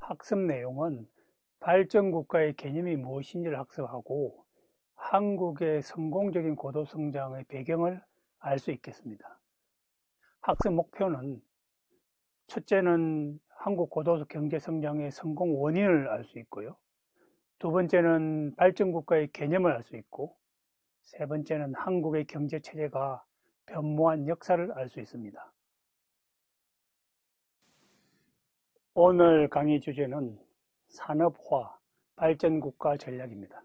학습 내용은 발전국가의 개념이 무엇인지를 학습하고 한국의 성공적인 고도성장의 배경을 알 수 있겠습니다. 학습 목표는 첫째는 한국 고도 경제성장의 성공 원인을 알 수 있고요. 두 번째는 발전국가의 개념을 알 수 있고, 세 번째는 한국의 경제체제가 변모한 역사를 알 수 있습니다. 오늘 강의 주제는 산업화 발전국가 전략입니다.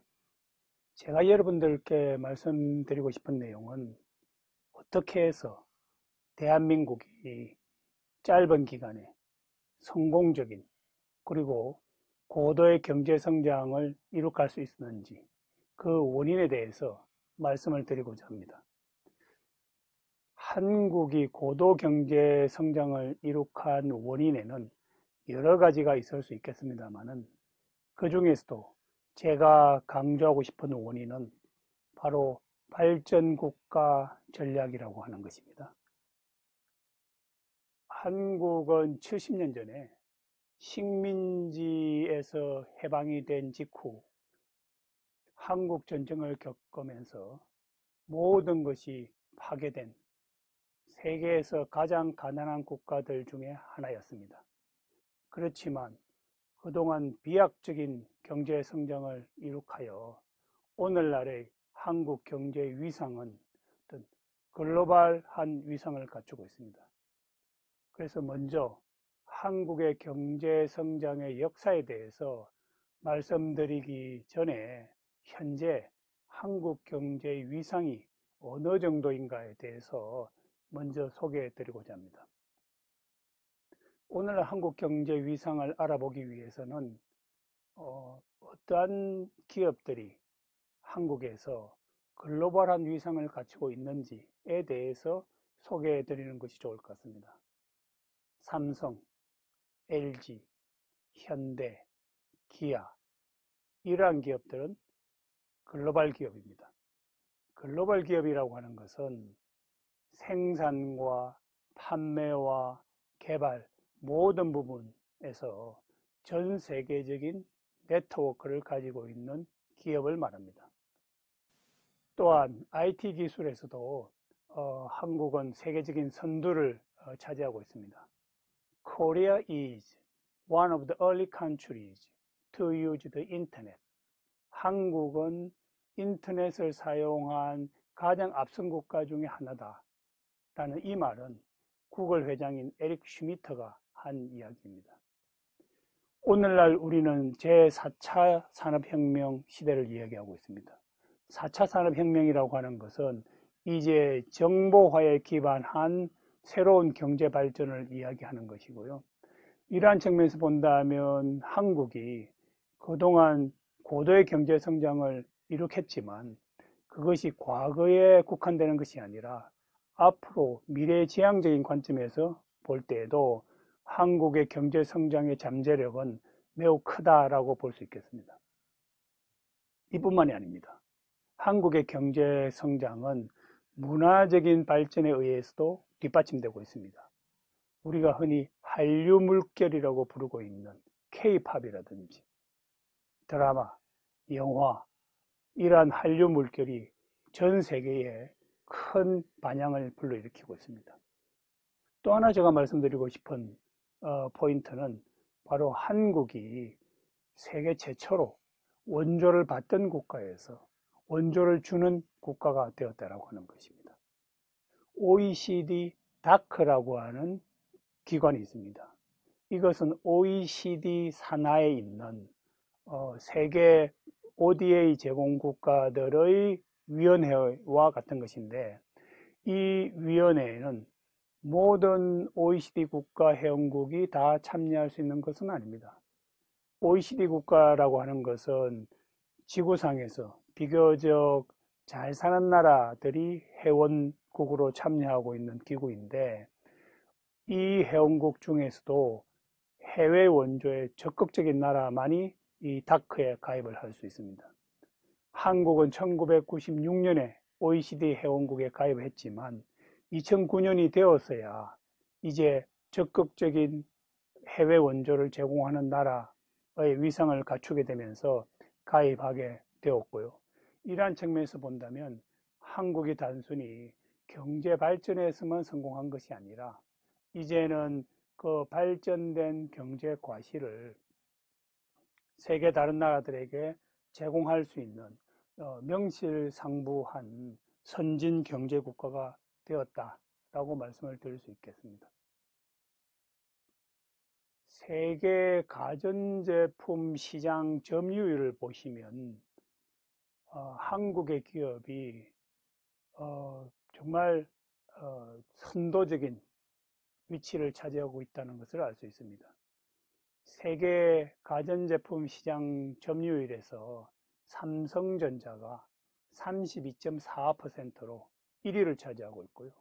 제가 여러분들께 말씀드리고 싶은 내용은 어떻게 해서 대한민국이 짧은 기간에 성공적인 그리고 고도의 경제 성장을 이룩할 수 있었는지 그 원인에 대해서 말씀을 드리고자 합니다. 한국이 고도 경제 성장을 이룩한 원인에는 여러 가지가 있을 수 있겠습니다만은 그 중에서도 제가 강조하고 싶은 원인은 바로 발전국가 전략이라고 하는 것입니다. 한국은 70년 전에 식민지에서 해방이 된 직후 한국 전쟁을 겪으면서 모든 것이 파괴된 세계에서 가장 가난한 국가들 중에 하나였습니다. 그렇지만 그동안 비약적인 경제 성장을 이룩하여 오늘날의 한국 경제 위상은 어떤 글로벌한 위상을 갖추고 있습니다. 그래서 먼저 한국의 경제 성장의 역사에 대해서 말씀드리기 전에 현재 한국 경제의 위상이 어느 정도인가에 대해서 먼저 소개해 드리고자 합니다. 오늘 한국 경제 위상을 알아보기 위해서는 어떠한 기업들이 한국에서 글로벌한 위상을 갖추고 있는지에 대해서 소개해 드리는 것이 좋을 것 같습니다. 삼성, LG, 현대, 기아 이러한 기업들은 글로벌 기업입니다. 글로벌 기업이라고 하는 것은 생산과 판매와 개발 모든 부분에서 전 세계적인 네트워크를 가지고 있는 기업을 말합니다. 또한 IT 기술에서도 한국은 세계적인 선두를 차지하고 있습니다. Korea is one of the early countries to use the internet. 한국은 인터넷을 사용한 가장 앞선 국가 중에 하나다 라는 이 말은 구글 회장인 에릭 슈미터가 한 이야기입니다. 오늘날 우리는 제4차 산업혁명 시대를 이야기하고 있습니다. 4차 산업혁명이라고 하는 것은 이제 정보화에 기반한 새로운 경제 발전을 이야기하는 것이고요. 이러한 측면에서 본다면 한국이 그동안 고도의 경제 성장을 이룩했지만 그것이 과거에 국한되는 것이 아니라 앞으로 미래지향적인 관점에서 볼 때에도 한국의 경제 성장의 잠재력은 매우 크다라고 볼 수 있겠습니다. 이뿐만이 아닙니다. 한국의 경제 성장은 문화적인 발전에 의해서도 뒷받침되고 있습니다. 우리가 흔히 한류 물결이라고 부르고 있는 K-팝이라든지 드라마, 영화 이러한 한류 물결이 전 세계에 큰 반향을 불러일으키고 있습니다. 또 하나 제가 말씀드리고 싶은 포인트는 바로 한국이 세계 최초로 원조를 받던 국가에서 원조를 주는 국가가 되었다고 하는 것입니다. OECD 다크라고 하는 기관이 있습니다. 이것은 OECD 산하에 있는 세계 ODA 제공 국가들의 위원회와 같은 것인데 이 위원회에는 모든 OECD 국가 회원국이 다 참여할 수 있는 것은 아닙니다. OECD 국가라고 하는 것은 지구상에서 비교적 잘 사는 나라들이 회원국으로 참여하고 있는 기구인데 이 회원국 중에서도 해외 원조의 적극적인 나라만이 이 다크에 가입을 할 수 있습니다. 한국은 1996년에 OECD 회원국에 가입했지만 2009년이 되었어야 이제 적극적인 해외 원조를 제공하는 나라의 위상을 갖추게 되면서 가입하게 되었고요. 이러한 측면에서 본다면 한국이 단순히 경제 발전에서만 성공한 것이 아니라 이제는 그 발전된 경제 과실을 세계 다른 나라들에게 제공할 수 있는 명실상부한 선진 경제 국가가 되었다라고 말씀을 드릴 수 있겠습니다. 세계 가전제품 시장 점유율을 보시면 한국의 기업이 정말 선도적인 위치를 차지하고 있다는 것을 알 수 있습니다. 세계 가전제품 시장 점유율에서 삼성전자가 32.4%로 1위를 차지하고 있고요.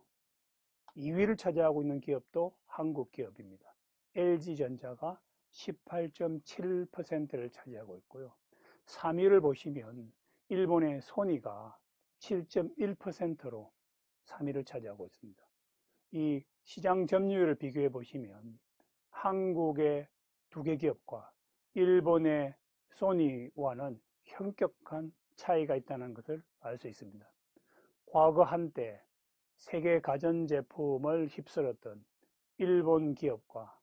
2위를 차지하고 있는 기업도 한국 기업입니다. LG전자가 18.7%를 차지하고 있고요. 3위를 보시면 일본의 소니가 7.1%로 3위를 차지하고 있습니다. 이 시장 점유율을 비교해 보시면 한국의 두 개 기업과 일본의 소니와는 현격한 차이가 있다는 것을 알 수 있습니다. 과거 한때 세계 가전제품을 휩쓸었던 일본 기업과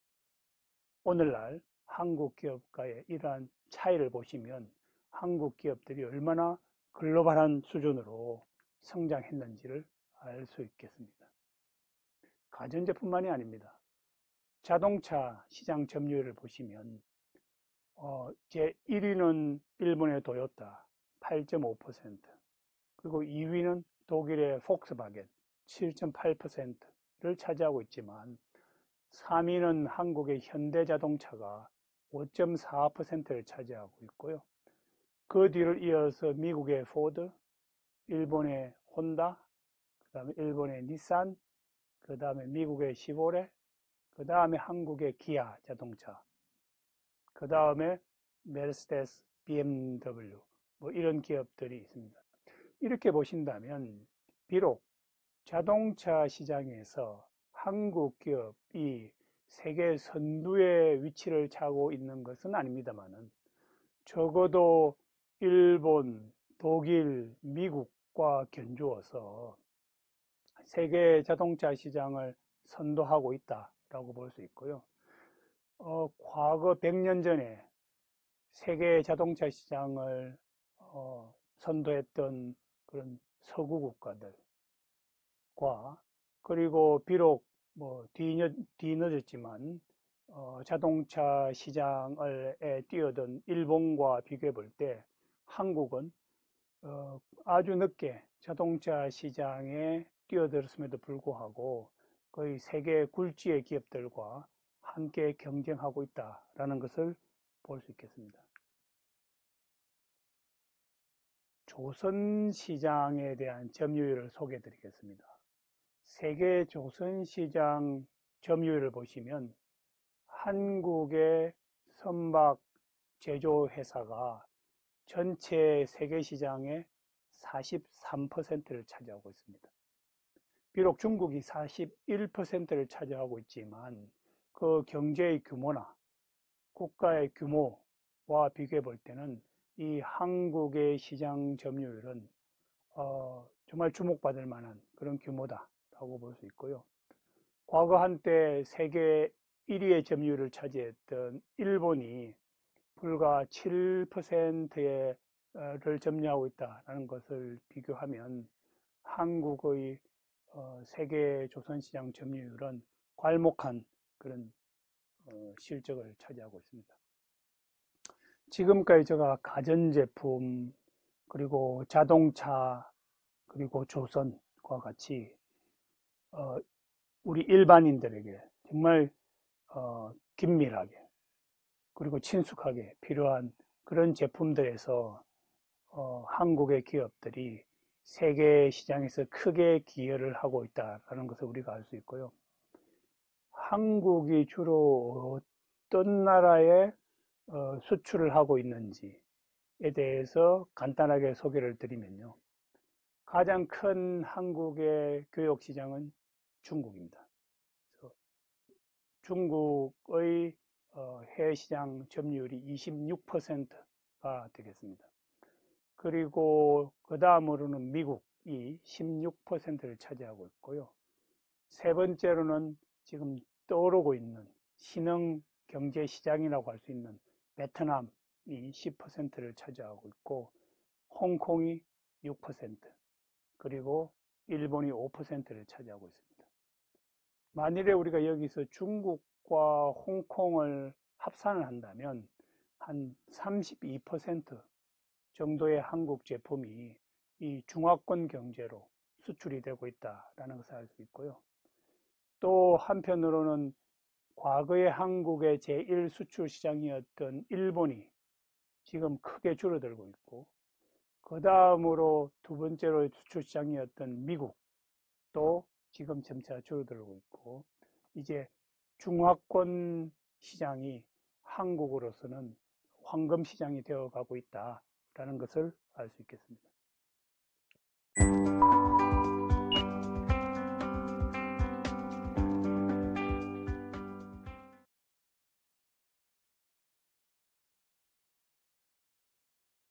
오늘날 한국 기업과의 이러한 차이를 보시면 한국 기업들이 얼마나 글로벌한 수준으로 성장했는지를 알 수 있겠습니다. 가전제품만이 아닙니다. 자동차 시장 점유율을 보시면 제 1위는 일본의 도요타 8.5%, 그리고 2위는 독일의 폭스바겐 7.8%를 차지하고 있지만 3위는 한국의 현대자동차가 5.4%를 차지하고 있고요. 그 뒤를 이어서 미국의 포드, 일본의 혼다, 그 다음에 일본의 닛산, 그 다음에 미국의 시보레, 그 다음에 한국의 기아 자동차, 그 다음에 메르세데스, BMW, 뭐 이런 기업들이 있습니다. 이렇게 보신다면 비록 자동차 시장에서 한국 기업이 세계 선두의 위치를 차고 있는 것은 아닙니다만은 적어도 일본, 독일, 미국과 견주어서 세계 자동차 시장을 선도하고 있다라고 볼 수 있고요. 과거 100년 전에 세계 자동차 시장을 선도했던 그런 서구 국가들과 그리고 비록 뭐 뒤늦었지만 자동차 시장에 뛰어든 일본과 비교해 볼 때 한국은 아주 늦게 자동차 시장에 뛰어들었음에도 불구하고 거의 세계 굴지의 기업들과 함께 경쟁하고 있다라는 것을 볼 수 있겠습니다. 조선 시장에 대한 점유율을 소개해 드리겠습니다. 세계 조선 시장 점유율을 보시면 한국의 선박 제조회사가 전체 세계 시장의 43%를 차지하고 있습니다. 비록 중국이 41%를 차지하고 있지만 그 경제의 규모나 국가의 규모와 비교해 볼 때는 이 한국의 시장 점유율은 정말 주목받을 만한 그런 규모다라고 볼 수 있고요. 과거 한때 세계 1위의 점유율을 차지했던 일본이 불과 7%를 점유하고 있다는 것을 비교하면 한국의 세계 조선시장 점유율은 괄목한 그런 실적을 차지하고 있습니다. 지금까지 제가 가전제품, 그리고 자동차, 그리고 조선과 같이 우리 일반인들에게 정말 긴밀하게 그리고 친숙하게 필요한 그런 제품들에서 한국의 기업들이 세계 시장에서 크게 기여를 하고 있다는 것을 우리가 알 수 있고요. 한국이 주로 어떤 나라에 수출을 하고 있는지에 대해서 간단하게 소개를 드리면요. 가장 큰 한국의 교육 시장은 중국입니다. 중국의 해외 시장 점유율이 26%가 되겠습니다. 그리고 그 다음으로는 미국이 16%를 차지하고 있고요. 세 번째로는 지금 떠오르고 있는 신흥 경제 시장이라고 할 수 있는 베트남이 10%를 차지하고 있고, 홍콩이 6%, 그리고 일본이 5%를 차지하고 있습니다. 만일에 우리가 여기서 중국과 홍콩을 합산을 한다면 한 32% 정도의 한국 제품이 이 중화권 경제로 수출이 되고 있다는 것을 알 수 있고요. 또 한편으로는 과거의 한국의 제1 수출 시장이었던 일본이 지금 크게 줄어들고 있고, 그 다음으로 두 번째로 수출 시장이었던 미국도 지금 점차 줄어들고 있고, 이제 중화권 시장이 한국으로서는 황금 시장이 되어 가고 있다라는 것을 알 수 있겠습니다.